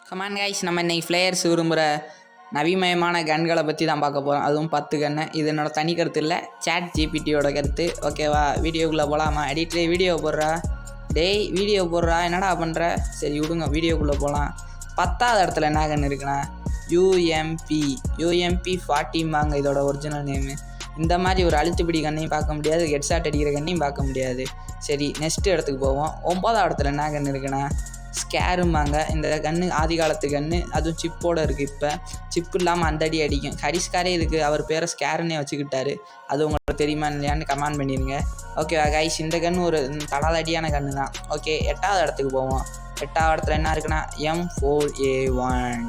Come on guys, நம்ம இன்னைக்கு flares விரும்புகிற நவீனமயமான கன்களை பற்றி தான் பார்க்க போகிறோம். அதுவும் 10 கன்று. இது என்னோட தனி கருத்து இல்லை, சாட் ஜிபிடியோட கருத்து. ஓகேவா, வீடியோக்குள்ளே போகலாமா? எடிட்லே வீடியோ போடுறா, டேய் வீடியோ போடுறா, என்னடா பண்ணுற? சரி விடுங்க, வீடியோக்குள்ளே போகலாம். 10வது இடத்துல என்ன கன்று இருக்குண்ணா, யூஎம்பி 40 இதோட ஒரிஜினல் நேமு. இந்த மாதிரி ஒரு அழுத்துப்பிடி கண்ணையும் பார்க்க முடியாது, ஹெட்ஷாட் அடிக்கிற கண்ணையும் பார்க்க முடியாது. சரி, நெக்ஸ்ட் இடத்துக்கு போவோம். 9வது இடத்துல என்ன கன்று இருக்குண்ணா, ஸ்கேரும்பாங்க. இந்த கன்று ஆதி காலத்து கன்று, அதுவும் சிப்போடு இருக்குது. இப்போ சிப்பு இல்லாமல் அந்த அடி அடிக்கும். ஹரிஸ்காரே இதுக்கு அவர் பேரை ஸ்கேருன்னே வச்சுக்கிட்டாரு. அது உங்களுக்கு தெரியுமா இல்லையான்னு கமெண்ட் பண்ணிடுங்க. ஓகேவா கைஸ், இந்த கன்று ஒரு தடாதடியான கன்று தான். ஓகே, 8வது இடத்துக்கு போவோம். 8வது இடத்துல என்ன இருக்குன்னா M4A1.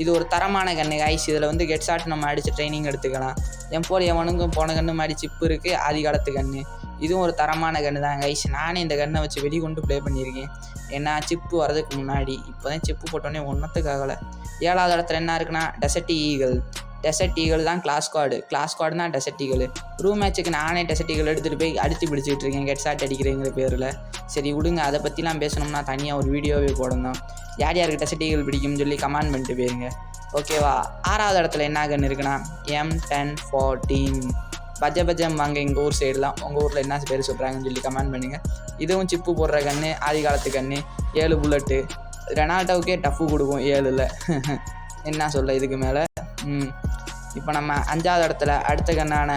இது ஒரு தரமான கன்று கைஸ். இதில் வந்து ஹெட்ஷாட் நம்ம அடித்து ட்ரைனிங் எடுத்துக்கலாம். M4A1க்கும் போன கன்று மாதிரி சிப்பு இருக்குது, ஆதி காலத்து கன்று. இதுவும் ஒரு தரமான கன்று தான் கைஸ். நானே இந்த கன்னை வச்சு வெளிக்கொண்டு ப்ளே பண்ணியிருக்கேன். ஏன்னா சிப்பு வரதுக்கு முன்னாடி. இப்போ தான் சிப்பு போட்டோன்னே ஒன்றத்துக்காகலை. 7வது இடத்துல என்ன இருக்குன்னா டெசர்ட் ஈகிள் தான் கிளாஸ் ஸ்குவாடு தான் டெசர்ட் ஈகிள். ரூம் மேட்சுக்கு நானே டெசர்ட் ஈகிள் எடுத்துகிட்டு போய் அடித்து பிடிச்சிட்டு இருக்கேன், ஹெட்ஷாட் அடிக்கிறேங்கிற பேரில். சரி விடுங்க, அதை பற்றிலாம் பேசணும்னா தனியாக ஒரு வீடியோவே போடணும். யார் யாருக்கு டெசர்ட் ஈகிள் பிடிக்கும்னு சொல்லி கமெண்ட் பண்ணிட்டு போயிருங்க. ஓகேவா, 6வது இடத்துல என்ன கன்று இருக்குன்னா M1014. பஜம் வாங்க எங்கள் ஊர் சைடுலாம். உங்கள் ஊரில் என்ன பேர் சொல்கிறாங்கன்னு சொல்லி கமெண்ட் பண்ணுங்கள். இதுவும் சிப்பு போடுற கன்று, ஆதி காலத்து கன்று. 7 புல்லட்டு. ரெனால்டோவுக்கே டஃப்பு கொடுக்கும் 7ல். என்ன சொல்ல இதுக்கு மேலே. இப்போ நம்ம 5வது இடத்துல அடுத்த கன்னான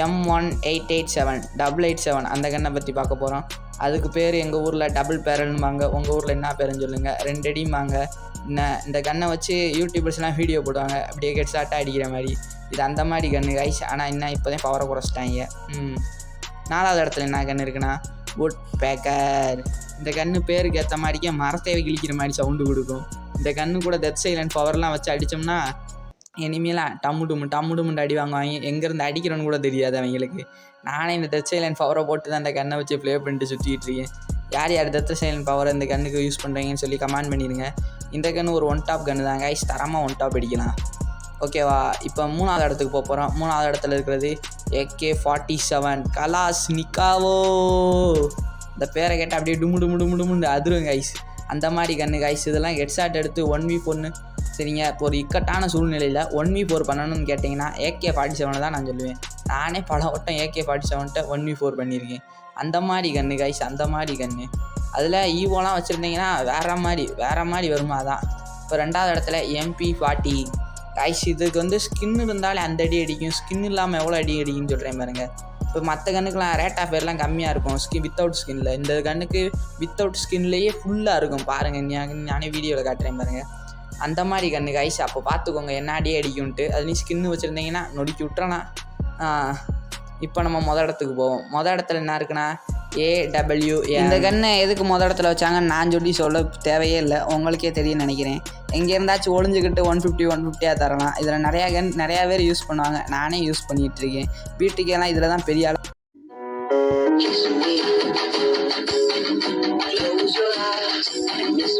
M1887 அந்த கன்னை பற்றி பார்க்க போகிறோம். அதுக்கு பேர் எங்கள் ஊரில் டபுள் பேரல்னுவாங்க. உங்கள் ஊரில் என்ன பேருன்னு சொல்லுங்கள். 2 அடிம்பாங்க. இந்த கன்னை வச்சு யூடியூபர்ஸ்லாம் வீடியோ போடுவாங்க, அப்படியே ஹெட்ஷாட்டாக அடிக்கிற மாதிரி. இது அந்த மாதிரி கன்று கைஸ். ஆனால் இன்னும் இப்போ தான் பவரை குறைச்சிட்டாங்க. 4வது இடத்துல என்ன கன்று இருக்குன்னா வுட் பேக்கர். இந்த கன்று பேருக்கு ஏற்ற மாதிரிக்கே மரத்தேவை கிழிக்கிற மாதிரி சவுண்டு கொடுக்கும். இந்த கன்று கூட டெத் சைலண்ட் பவர்லாம் வச்சு அடித்தோம்னா இனிமேலாம் டம்முடுமுண்டு அடி வாங்குவாங்க. எங்கேருந்து அடிக்கிறோன்னு கூட தெரியாது அவங்களுக்கு. நானே இந்த டெத் சைலண்ட் பவரை போட்டு தான் இந்த கன்னை வச்சு ப்ளே பண்ணிட்டு சுற்றிட்டு இருக்கேன். யார் டெத் சைலண்ட் பவரை இந்த கன்னுக்கு யூஸ் பண்ணுறீங்கன்னு சொல்லி கமெண்ட் பண்ணிடுங்க. இந்த கன்று ஒரு 1 டாப் கன்று தான் கைஸ், தரமாக 1 டாப் அடிக்கலாம். ஓகேவா, இப்போ 3வது இடத்துக்கு போகிறோம். 3வது இடத்துல இருக்கிறது AK-47 கலாஷ்னிக்கோவ். இந்த பேரை கேட்டால் அப்படியே டுமுண்டு அதிரும் கைஸ். அந்த மாதிரி கன்று கைஸ். இதெல்லாம் ஹெட்ஷாட் எடுத்து 1v4. சரிங்க, இப்போ ஒரு இக்கட்டான சூழ்நிலையில் 1v4 பண்ணணும்னு கேட்டிங்கன்னா AK-47 தான் நான் சொல்லுவேன். நானே பல வட்டம் AK-47 1v4 பண்ணியிருக்கேன். அந்த மாதிரி கன்று கைஸ், அந்த மாதிரி கன்று. அதில் ஈவோலாம் வச்சுருந்தீங்கன்னா வேறு மாதிரி வருமா தான். இப்போ 2வது இடத்துல MP40 கைஸ். இதுக்கு வந்து ஸ்கின் இருந்தாலே அந்த அடி அடிக்கும், ஸ்கின் இல்லாமல் எவ்வளோ அடி அடிக்குன்னு சொல்கிறேன் பாருங்க. இப்போ மற்ற கன்னுக்கெலாம் ரேட் ஆஃப் ஃபேர்லாம் கம்மியாக இருக்கும் வித்தவுட் ஸ்கின்னில். இந்த கன்னுக்கு வித்தவுட் ஸ்கின்லேயே ஃபுல்லாக இருக்கும் பாருங்கள். நானே வீடியோவில் காட்டுறேன் பாருங்கள். அந்த மாதிரி கன்று கைஸ். அப்போ பார்த்துக்கோங்க என்ன அடி அடிக்கும்ன்ட்டு. அதுலேயும் ஸ்கின்னு வச்சுருந்தீங்கன்னா நொடிக்கி விட்டுறலாம். இப்போ நம்ம மொதல் இடத்துக்கு போவோம். மொதல் இடத்துல என்ன இருக்குன்னா AWM. இந்த கன்னை எதுக்கு மொதல் இடத்துல வச்சாங்கன்னு நான் சொல்ல தேவையே இல்லை, உங்களுக்கே தெரியும் நினைக்கிறேன். எங்கே இருந்தாச்சும் ஒளிஞ்சுக்கிட்டு 150 தரலாம். இதில் நிறையா பேர் யூஸ் பண்ணுவாங்க, நானே யூஸ் பண்ணிகிட்டு இருக்கேன். வீட்டுக்கெல்லாம் இதில் தான் பெரிய ஆள். Close your eyes and miss